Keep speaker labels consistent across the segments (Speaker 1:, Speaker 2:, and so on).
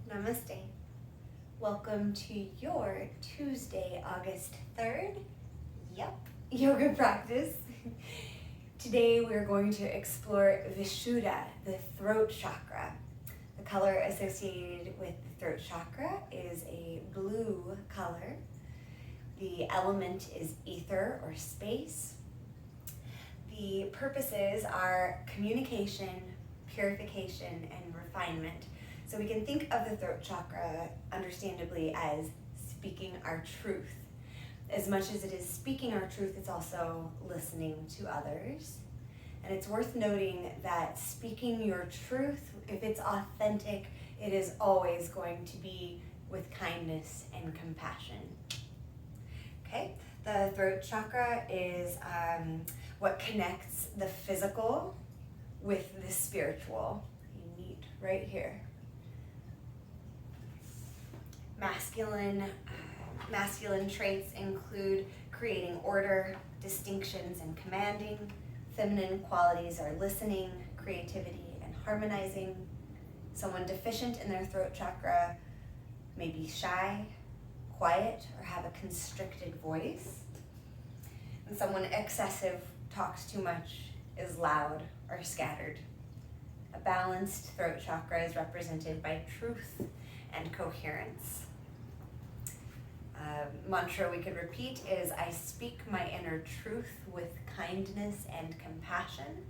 Speaker 1: Namaste. Welcome to your Tuesday, August 3rd. Yep, yoga practice. Today we're going to explore Vishuddha, the throat chakra. The color associated with the throat chakra is a blue color. The element is ether or space. The purposes are communication, purification, and refinement. So we can think of the throat chakra understandably as speaking our truth. As much as it is speaking our truth, it's also listening to others. And it's worth noting that speaking your truth, if it's authentic, it is always going to be with kindness and compassion. Okay, the throat chakra is what connects the physical with the spiritual. You meet right here. Masculine traits include creating order, distinctions, and commanding. Feminine qualities are listening, creativity, and harmonizing. Someone deficient in their throat chakra may be shy, quiet, or have a constricted voice. And someone excessive, talks too much, is loud or scattered. A balanced throat chakra is represented by truth and coherence. Mantra we could repeat is, I speak my inner truth with kindness and compassion.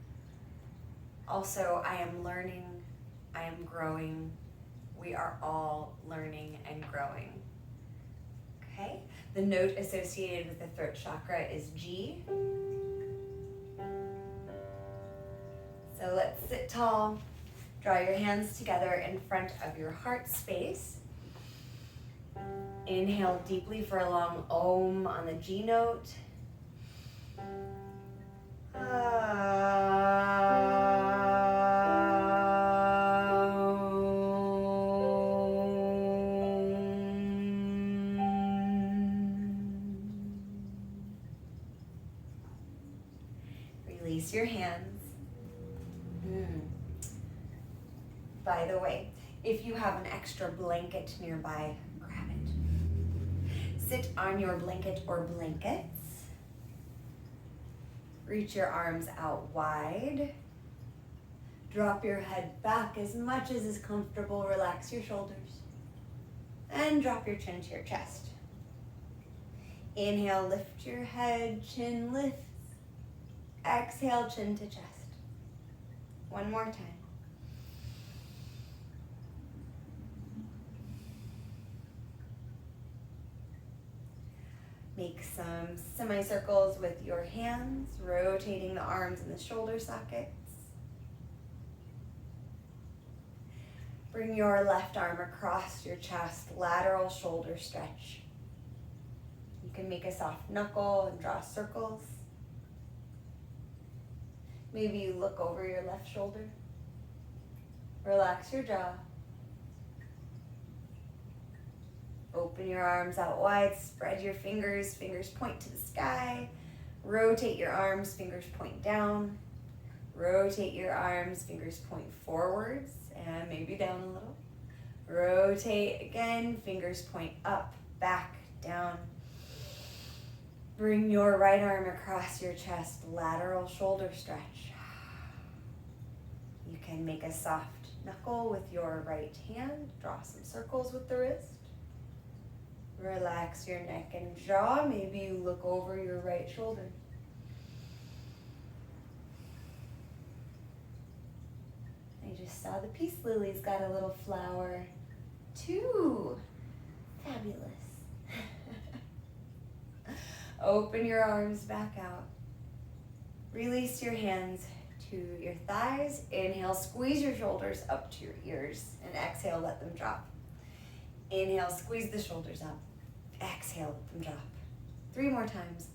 Speaker 1: Also, I am learning, I am growing. We are all learning and growing. Okay, the note associated with the throat chakra is G. So let's sit tall. Draw your hands together in front of your heart space. Inhale deeply for a long Om on the G note. Release your hands. By the way, if you have an extra blanket nearby, grab it. Sit on your blanket or blankets. Reach your arms out wide. Drop your head back as much as is comfortable. Relax your shoulders. And drop your chin to your chest. Inhale, lift your head, chin lifts. Exhale, chin to chest. One more time. Make some semicircles with your hands, rotating the arms and the shoulder sockets. Bring your left arm across your chest, lateral shoulder stretch. You can make a soft knuckle and draw circles. Maybe you look over your left shoulder. Relax your jaw. Open your arms out wide, spread your fingers point to the sky. Rotate your arms, fingers point down. Rotate your arms, fingers point forwards and maybe down a little. Rotate again, fingers point up, back, down. Bring your right arm across your chest, lateral shoulder stretch. You can make a soft knuckle with your right hand. Draw some circles with the wrist. Relax your neck and jaw. Maybe you look over your right shoulder. I just saw the peace lily's got a little flower too. Fabulous. Open your arms back out. Release your hands to your thighs. Inhale, squeeze your shoulders up to your ears, and exhale, let them drop. Inhale, squeeze the shoulders up. Exhale, let them drop. 3 more times.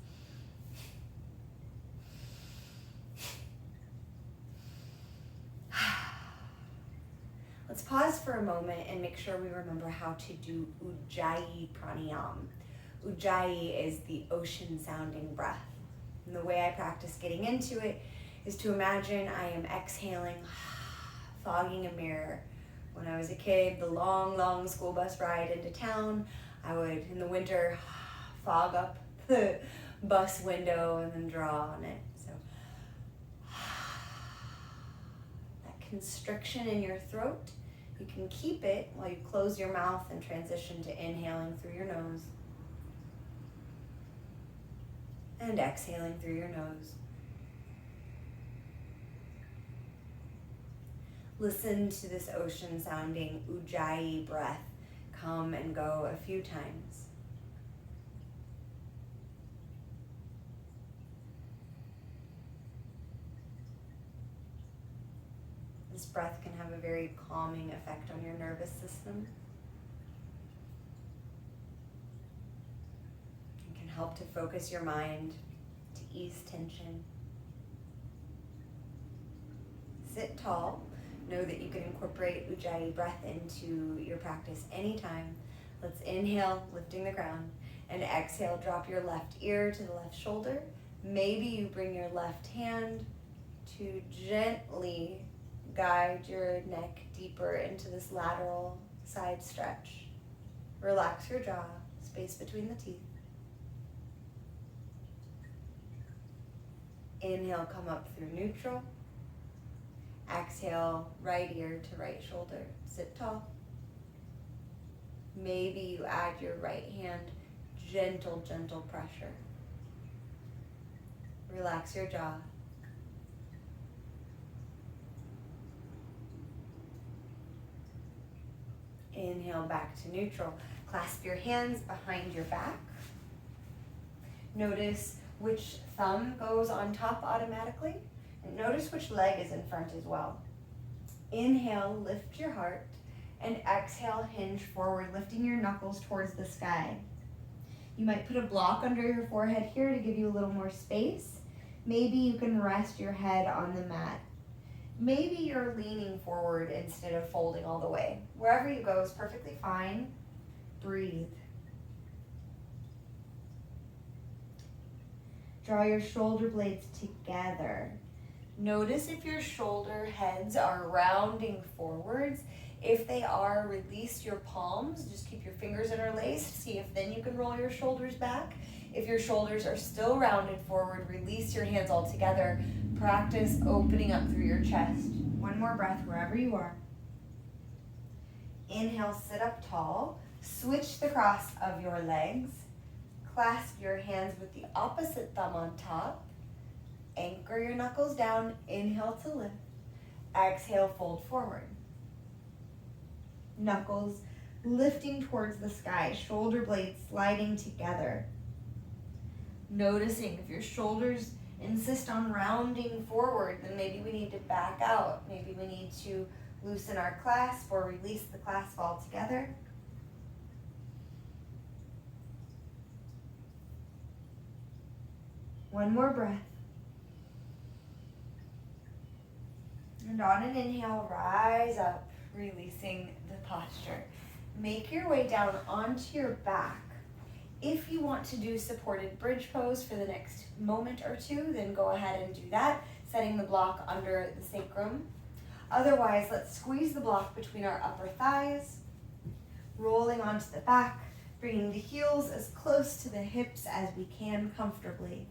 Speaker 1: Let's pause for a moment and make sure we remember how to do Ujjayi pranayam. Ujjayi is the ocean sounding breath. And the way I practice getting into it is to imagine I am exhaling fogging a mirror. When I was a kid, the long school bus ride into town, I would, in the winter, fog up the bus window and then draw on it. So that constriction in your throat, you can keep it while you close your mouth and transition to inhaling through your nose and exhaling through your nose. Listen to this ocean sounding ujjayi breath come and go a few times. This breath can have a very calming effect on your nervous system. It can help to focus your mind, to ease tension. Sit tall. Know that you can incorporate ujjayi breath into your practice anytime. Let's inhale, lifting the ground, and exhale, drop your left ear to the left shoulder. Maybe you bring your left hand to gently guide your neck deeper into this lateral side stretch. Relax your jaw, space between the teeth. Inhale, come up through neutral. Exhale, right ear to right shoulder. Sit tall. Maybe you add your right hand, gentle pressure. Relax your jaw. Inhale, back to neutral. Clasp your hands behind your back. Notice which thumb goes on top automatically. And notice which leg is in front as well. Inhale, lift your heart, and exhale, hinge forward, lifting your knuckles towards the sky. You might put a block under your forehead here to give you a little more space. Maybe you can rest your head on the mat. Maybe you're leaning forward instead of folding all the way. Wherever you go is perfectly fine. Breathe. Draw your shoulder blades together. Notice if your shoulder heads are rounding forwards. If they are, release your palms. Just keep your fingers interlaced. See if then you can roll your shoulders back. If your shoulders are still rounded forward, release your hands all together. Practice opening up through your chest. One more breath wherever you are. Inhale, sit up tall. Switch the cross of your legs. Clasp your hands with the opposite thumb on top. Anchor your knuckles down. Inhale to lift. Exhale, fold forward. Knuckles lifting towards the sky. Shoulder blades sliding together. Noticing if your shoulders insist on rounding forward, then maybe we need to back out. Maybe we need to loosen our clasp or release the clasp altogether. One more breath. And on an inhale, rise up, releasing the posture. Make your way down onto your back. If you want to do supported bridge pose for the next moment or two, then go ahead and do that, setting the block under the sacrum. Otherwise, let's squeeze the block between our upper thighs, rolling onto the back, bringing the heels as close to the hips as we can comfortably.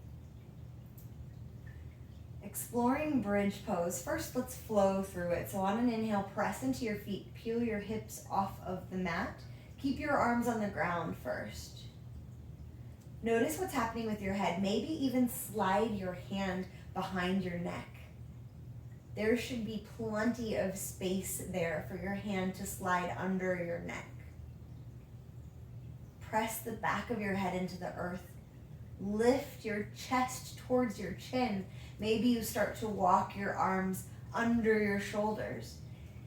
Speaker 1: Exploring bridge pose. First, let's flow through it. So on an inhale, press into your feet, peel your hips off of the mat. Keep your arms on the ground first. Notice what's happening with your head. Maybe even slide your hand behind your neck. There should be plenty of space there for your hand to slide under your neck. Press the back of your head into the earth. Lift your chest towards your chin. Maybe you start to walk your arms under your shoulders.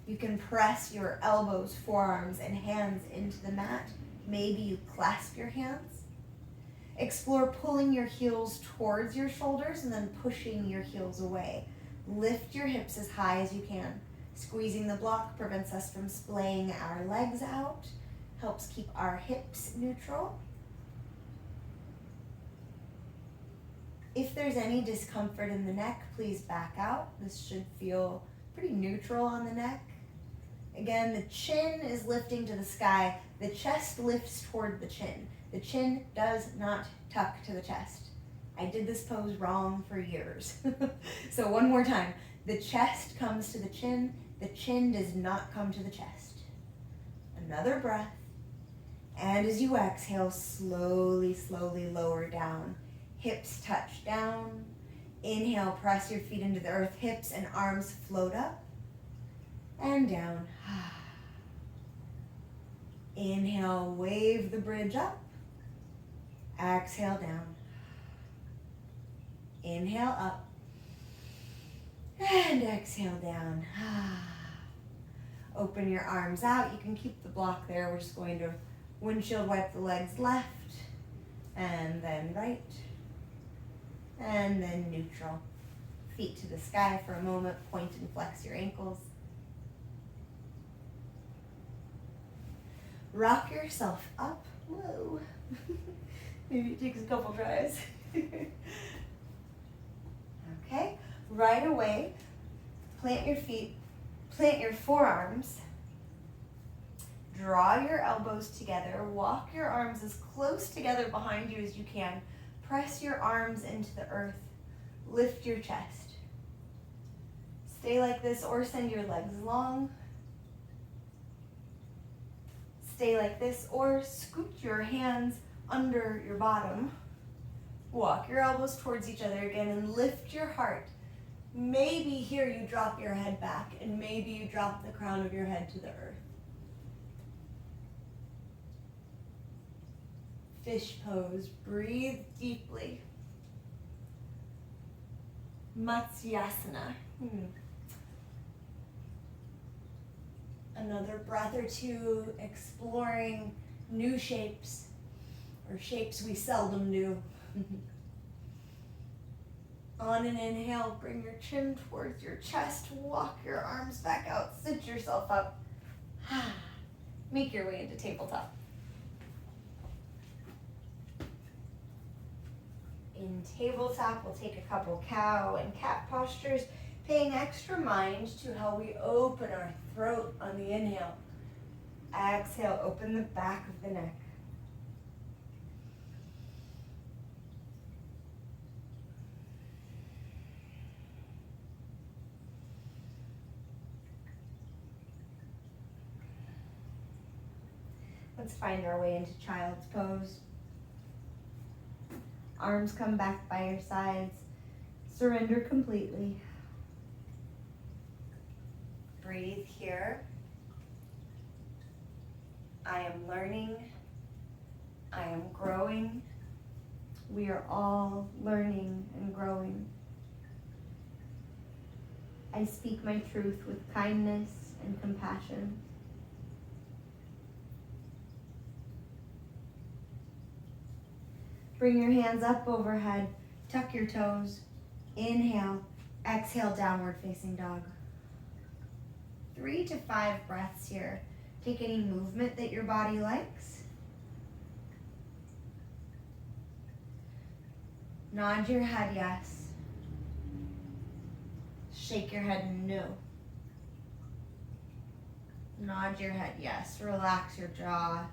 Speaker 1: You can press your elbows, forearms, and hands into the mat. Maybe you clasp your hands. Explore pulling your heels towards your shoulders and then pushing your heels away. Lift your hips as high as you can. Squeezing the block prevents us from splaying our legs out. Helps keep our hips neutral. If there's any discomfort in the neck, please back out. This should feel pretty neutral on the neck. Again, the chin is lifting to the sky. The chest lifts toward the chin. The chin does not tuck to the chest. I did this pose wrong for years. So one more time. The chest comes to the chin does not come to the chest. Another breath. And as you exhale, slowly, slowly lower down. Hips touch down. Inhale, press your feet into the earth. Hips and arms float up and down. Inhale, wave the bridge up. Exhale, down. Inhale, up. And exhale, down. Open your arms out. You can keep the block there. We're just going to windshield wipe the legs left, and then right, and then neutral. Feet to the sky for a moment. Point and flex your ankles. Rock yourself up. Whoa. Maybe it takes a couple tries. Okay, right away, plant your feet, plant your forearms, draw your elbows together, walk your arms as close together behind you as you can, press your arms into the earth, lift your chest. Stay like this or send your legs long. Stay like this or scoot your hands under your bottom. Walk your elbows towards each other again and lift your heart. Maybe here you drop your head back and maybe you drop the crown of your head to the earth. Fish pose. Breathe deeply. Matsyasana. Another breath or two exploring new shapes or shapes we seldom do. On an inhale, bring your chin towards your chest, walk your arms back out, sit yourself up. Make your way into tabletop. In tabletop, we'll take a couple cow and cat postures, paying extra mind to how we open our throat on the inhale. Exhale, open the back of the neck. Let's find our way into child's pose. Arms come back by your sides. Surrender completely. Breathe here. I am learning. I am growing. We are all learning and growing. I speak my truth with kindness and compassion. Bring your hands up overhead, tuck your toes, inhale, exhale, downward facing dog. 3 to 5 breaths here. Take any movement that your body likes. Nod your head yes. Shake your head no. Nod your head yes. Relax your jaw.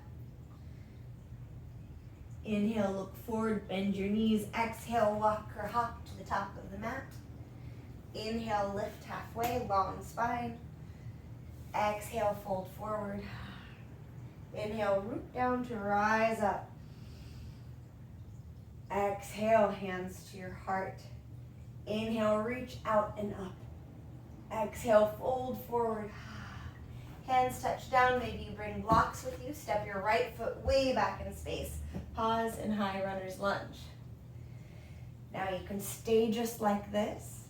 Speaker 1: Inhale, look forward, bend your knees. Exhale, walk or hop to the top of the mat. Inhale, lift halfway, long spine. Exhale, fold forward. Inhale, root down to rise up. Exhale, hands to your heart. Inhale, reach out and up. Exhale, fold forward. Hands touch down, maybe you bring blocks with you. Step your right foot way back in space. Pause and high runner's lunge. Now you can stay just like this.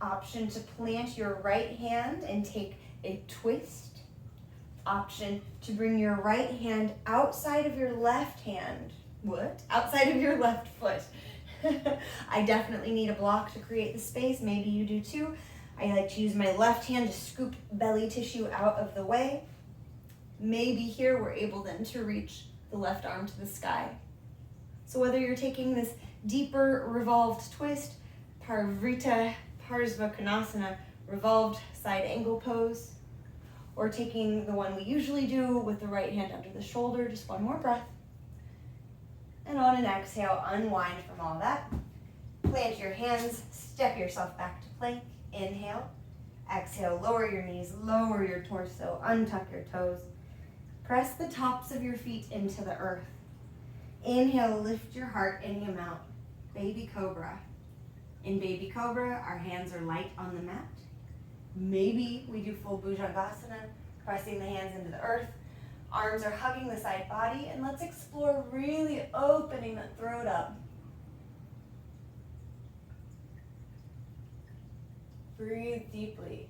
Speaker 1: Option to plant your right hand and take a twist. Option to bring your right hand outside of your left hand. What? Outside of your left foot. I definitely need a block to create the space. Maybe you do too. I like to use my left hand to scoop belly tissue out of the way. Maybe here we're able then to reach the left arm to the sky. So whether you're taking this deeper revolved twist, Parvrita Parsva Konasana, revolved side angle pose, or taking the one we usually do with the right hand under the shoulder. Just one more breath. And on an exhale, unwind from all that. Plant your hands, step yourself back to plank. Inhale. Exhale, lower your knees, lower your torso, untuck your toes. Press the tops of your feet into the earth. Inhale, lift your heart and you mount. Baby Cobra. In Baby Cobra, our hands are light on the mat. Maybe we do full Bhujangasana, pressing the hands into the earth. Arms are hugging the side body, and let's explore really opening the throat up. Breathe deeply.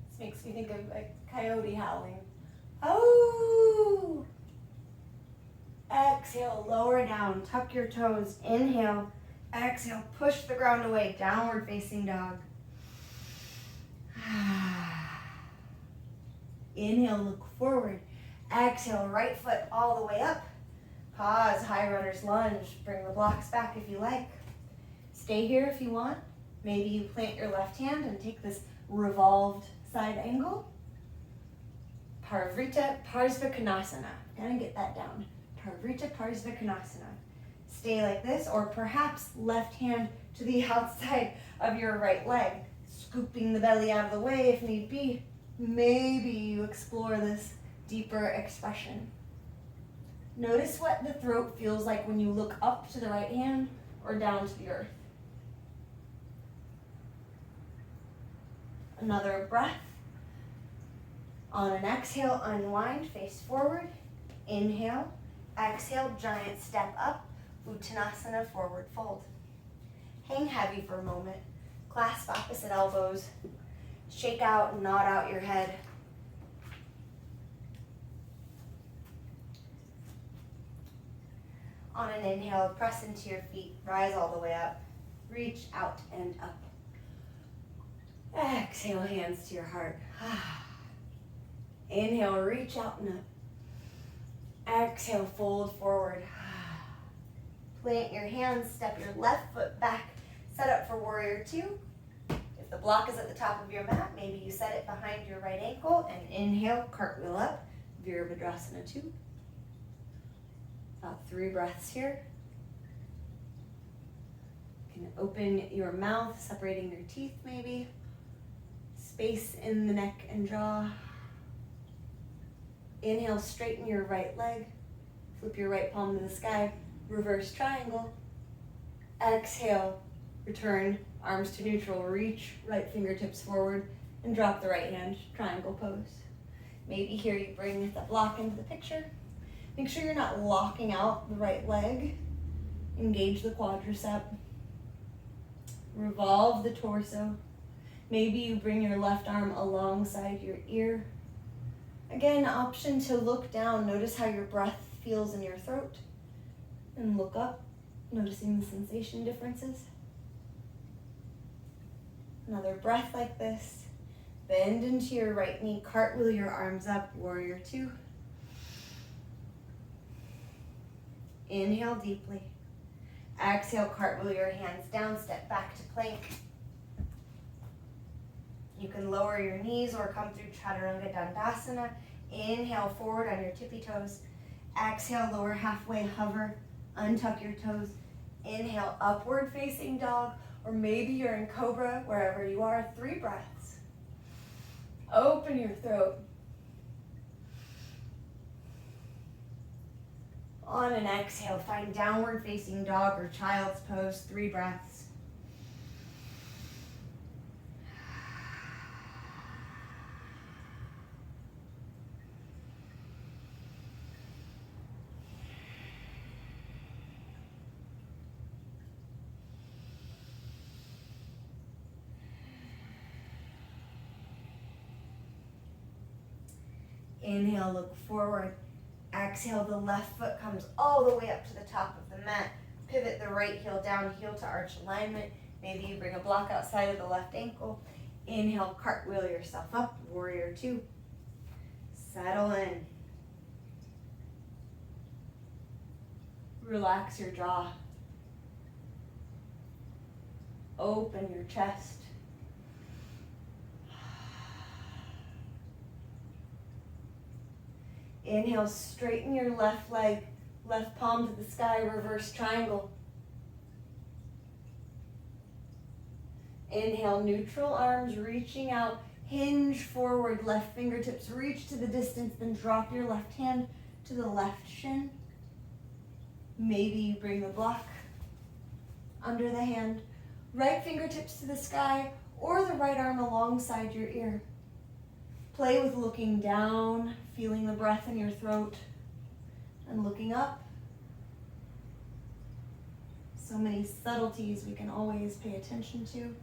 Speaker 1: This makes me think of a coyote howling. Oh! Exhale, lower down, tuck your toes. Inhale, exhale, push the ground away, downward facing dog. Inhale, look forward. Exhale, right foot all the way up. Pause, high runner's lunge. Bring the blocks back if you like. Stay here if you want. Maybe you plant your left hand and take this revolved side angle. Parivrita Parsvakonasana. Gotta get that down. Parivrita Parsvakonasana. Stay like this, or perhaps left hand to the outside of your right leg, scooping the belly out of the way if need be. Maybe you explore this deeper expression. Notice what the throat feels like when you look up to the right hand or down to the earth. Another breath. On an exhale, unwind, face forward. Inhale. Exhale, giant step up. Uttanasana, forward fold. Hang heavy for a moment. Clasp opposite elbows. Shake out and nod out your head. On an inhale, press into your feet. Rise all the way up. Reach out and up. Exhale, hands to your heart. Inhale, reach out and up. Exhale, fold forward. Plant your hands, step your left foot back. Set up for warrior two. If the block is at the top of your mat, maybe you set it behind your right ankle and inhale, cartwheel up, Virabhadrasana 2. About 3 breaths here. You can open your mouth, separating your teeth maybe. Space in the neck and jaw. Inhale, straighten your right leg. Flip your right palm to the sky. Reverse triangle. Exhale, return arms to neutral. Reach right fingertips forward and drop the right hand, triangle pose. Maybe here you bring the block into the picture. Make sure you're not locking out the right leg. Engage the quadricep. Revolve the torso. Maybe you bring your left arm alongside your ear. Again, option to look down. Notice how your breath feels in your throat. And look up, noticing the sensation differences. Another breath like this. Bend into your right knee, cartwheel your arms up, warrior two. Inhale deeply. Exhale, cartwheel your hands down, step back to plank. You can lower your knees or come through Chaturanga Dandasana. Inhale, forward on your tippy toes. Exhale, lower halfway, hover, untuck your toes. Inhale, upward facing dog, or maybe you're in cobra, wherever you are. 3 breaths. Open your throat. On an exhale, find downward facing dog or child's pose. 3 breaths. Inhale, look forward. Exhale, the left foot comes all the way up to the top of the mat. Pivot the right heel down, heel to arch alignment. Maybe you bring a block outside of the left ankle. Inhale, cartwheel yourself up, warrior two. Settle in. Relax your jaw. Open your chest. Inhale, straighten your left leg, left palm to the sky, reverse triangle. Inhale, neutral arms reaching out, hinge forward, left fingertips reach to the distance, then drop your left hand to the left shin. Maybe you bring the block under the hand, right fingertips to the sky, or the right arm alongside your ear. Play with looking down, feeling the breath in your throat, and looking up. So many subtleties we can always pay attention to.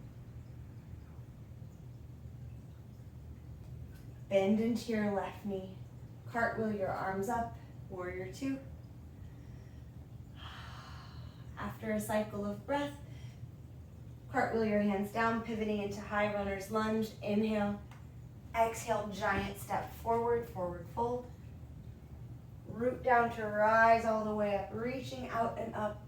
Speaker 1: Bend into your left knee. Cartwheel your arms up, warrior two. After a cycle of breath, cartwheel your hands down, pivoting into high runner's lunge. Inhale. Exhale, giant step forward, forward fold. Root down to rise all the way up, reaching out and up.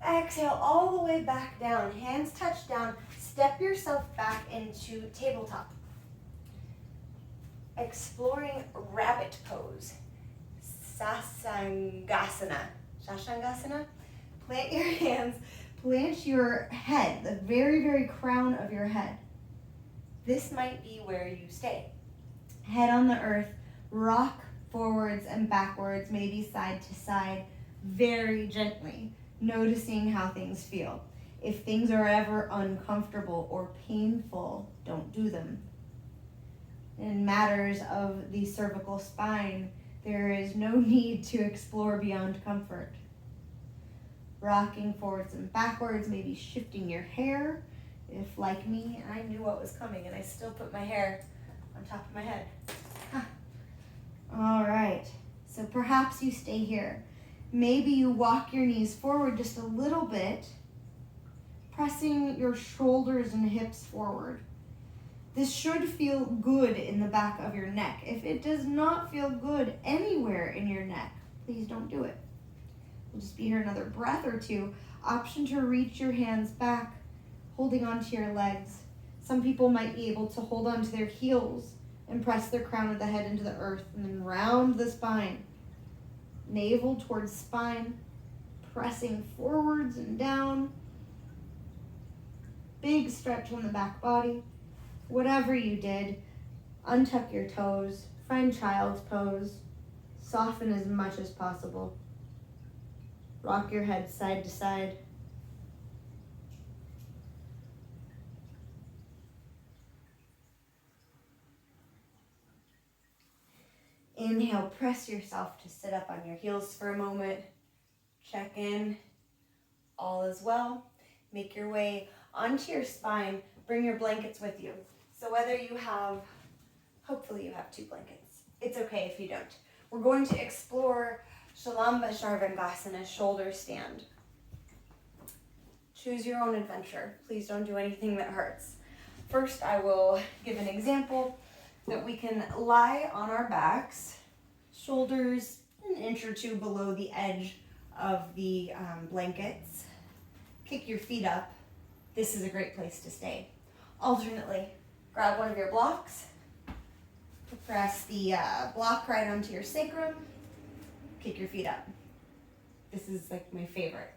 Speaker 1: Exhale, all the way back down. Hands touch down. Step yourself back into tabletop. Exploring rabbit pose. Sasangasana. Shashangasana. Plant your hands. Plant your head, the very, very crown of your head. This might be where you stay. Head on the earth, rock forwards and backwards, maybe side to side, very gently, noticing how things feel. If things are ever uncomfortable or painful, don't do them. In matters of the cervical spine, there is no need to explore beyond comfort. Rocking forwards and backwards, maybe shifting your hair. If, like me, I knew what was coming and I still put my hair on top of my head. Huh. All right, so perhaps you stay here. Maybe you walk your knees forward just a little bit, pressing your shoulders and hips forward. This should feel good in the back of your neck. If it does not feel good anywhere in your neck, please don't do it. We'll just be here another breath or two. Option to reach your hands back, holding onto your legs. Some people might be able to hold onto their heels and press their crown of the head into the earth and then round the spine. Navel towards spine, pressing forwards and down. Big stretch on the back body. Whatever you did, untuck your toes, find child's pose, soften as much as possible. Rock your head side to side. Inhale, press yourself to sit up on your heels for a moment. Check in, all is well. Make your way onto your spine. Bring your blankets with you. So whether you have, hopefully you have 2 blankets. It's okay if you don't. We're going to explore Shalamba Sharvangasana, shoulder stand. Choose your own adventure. Please don't do anything that hurts. First, I will give an example that we can lie on our backs, shoulders an inch or 2 below the edge of the blankets. Kick your feet up. This is a great place to stay. Alternately, grab one of your blocks, press the block right onto your sacrum, kick your feet up. This is like my favorite.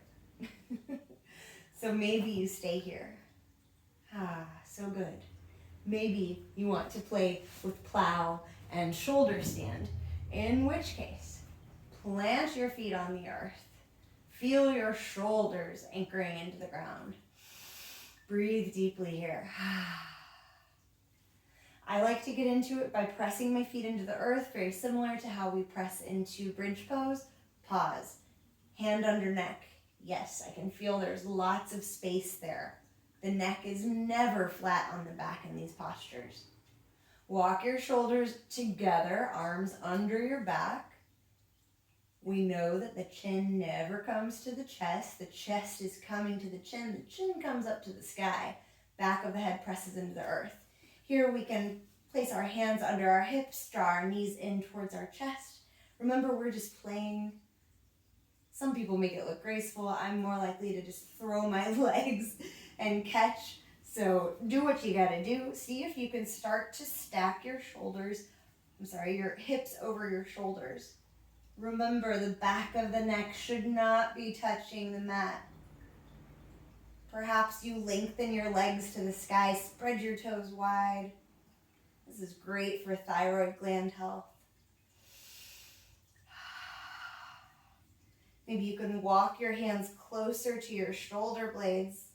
Speaker 1: So maybe you stay here. So good. Maybe you want to play with plow and shoulder stand, in which case, plant your feet on the earth. Feel your shoulders anchoring into the ground. Breathe deeply here. I like to get into it by pressing my feet into the earth, very similar to how we press into bridge pose. Pause. Hand under neck. Yes, I can feel there's lots of space there. The neck is never flat on the back in these postures. Walk your shoulders together, arms under your back. We know that the chin never comes to the chest. The chest is coming to the chin. The chin comes up to the sky. Back of the head presses into the earth. Here we can place our hands under our hips, draw our knees in towards our chest. Remember, we're just playing. Some people make it look graceful. I'm more likely to just throw my legs and catch. So do what you gotta do. See if you can start to stack your shoulders your hips over your shoulders. Remember, the back of the neck should not be touching the mat. Perhaps you lengthen your legs to the sky, spread your toes wide. This is great for thyroid gland health. Maybe you can walk your hands closer to your shoulder blades.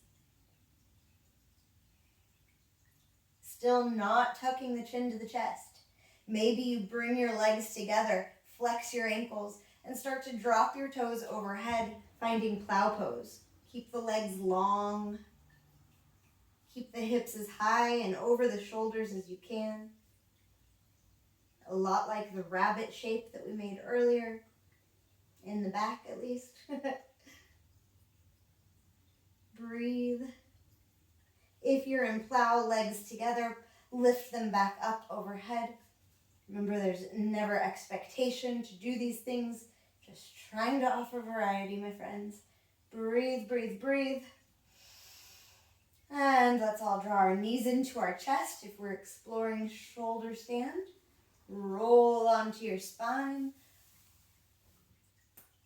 Speaker 1: Still not tucking the chin to the chest. Maybe you bring your legs together, flex your ankles, and start to drop your toes overhead, finding plow pose. Keep the legs long. Keep the hips as high and over the shoulders as you can. A lot like the rabbit shape that we made earlier, in the back at least. Breathe. If you're in plow, legs together, lift them back up overhead. Remember, there's never expectation to do these things, just trying to offer variety, my friends. Breathe, breathe, breathe. And let's all draw our knees into our chest if we're exploring shoulder stand. Roll onto your spine.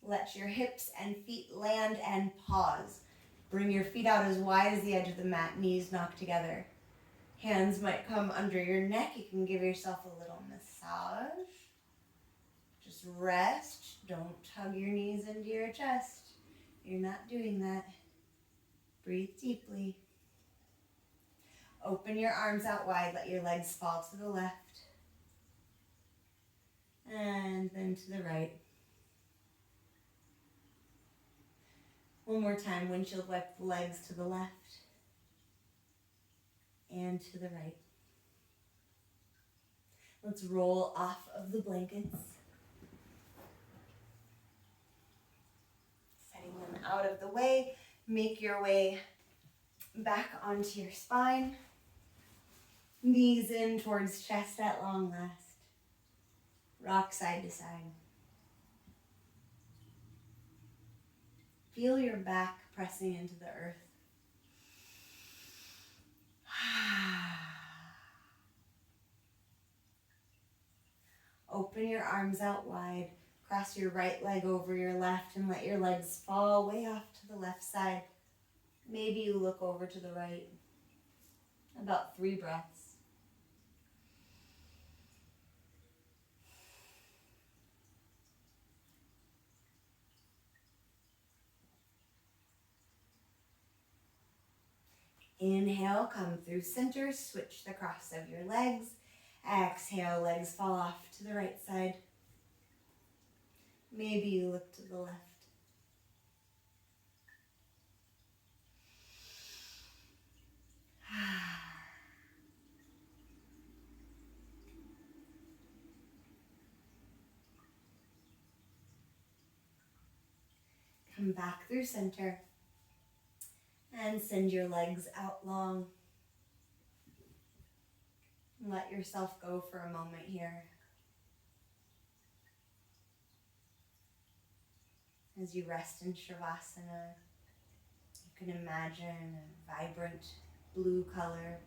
Speaker 1: Let your hips and feet land and pause. Bring your feet out as wide as the edge of the mat, knees knocked together. Hands might come under your neck. You can give yourself a little massage. Just rest. Don't tug your knees into your chest. You're not doing that. Breathe deeply. Open your arms out wide. Let your legs fall to the left. And then to the right. One more time, windshield wipe the legs to the left and to the right. Let's roll off of the blankets. Setting them out of the way. Make your way back onto your spine. Knees in towards chest at long last. Rock side to side. Feel your back pressing into the earth. Open your arms out wide. Cross your right leg over your left and let your legs fall way off to the left side. Maybe you look over to the right. About 3 breaths. Inhale, come through center, switch the cross of your legs. Exhale, legs fall off to the right side. Maybe you look to the left. Come back through center and send your legs out long. Let yourself go for a moment here. As you rest in Shavasana, you can imagine a vibrant blue color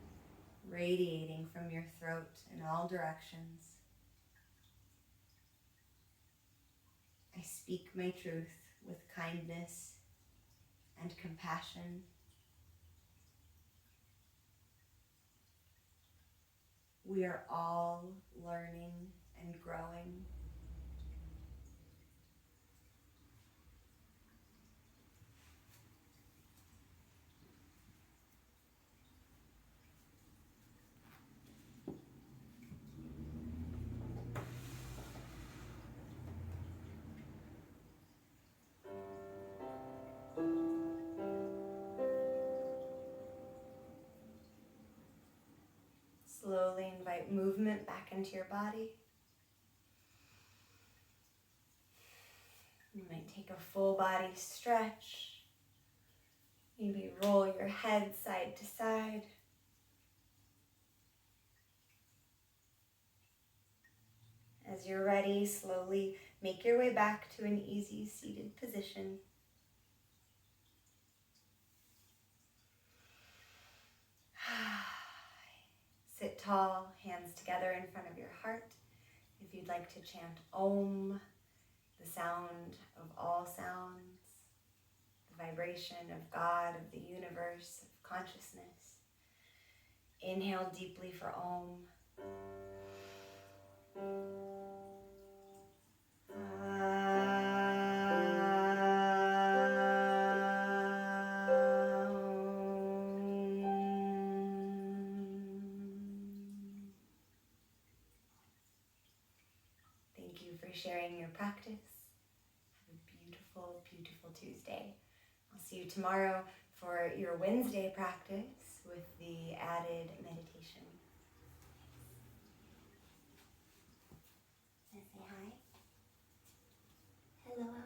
Speaker 1: radiating from your throat in all directions. I speak my truth with kindness and compassion. We are all learning and growing. Slowly invite movement back into your body. You might take a full body stretch. Maybe roll your head side to side. As you're ready, slowly make your way back to an easy seated position. Sit tall, hands together in front of your heart. If you'd like to chant Om, the sound of all sounds, the vibration of God, of the universe, of consciousness. Inhale deeply for Om. Thank you for sharing your practice. Have a beautiful, beautiful Tuesday. I'll see you tomorrow for your Wednesday practice with the added meditation. Say hi. Hello.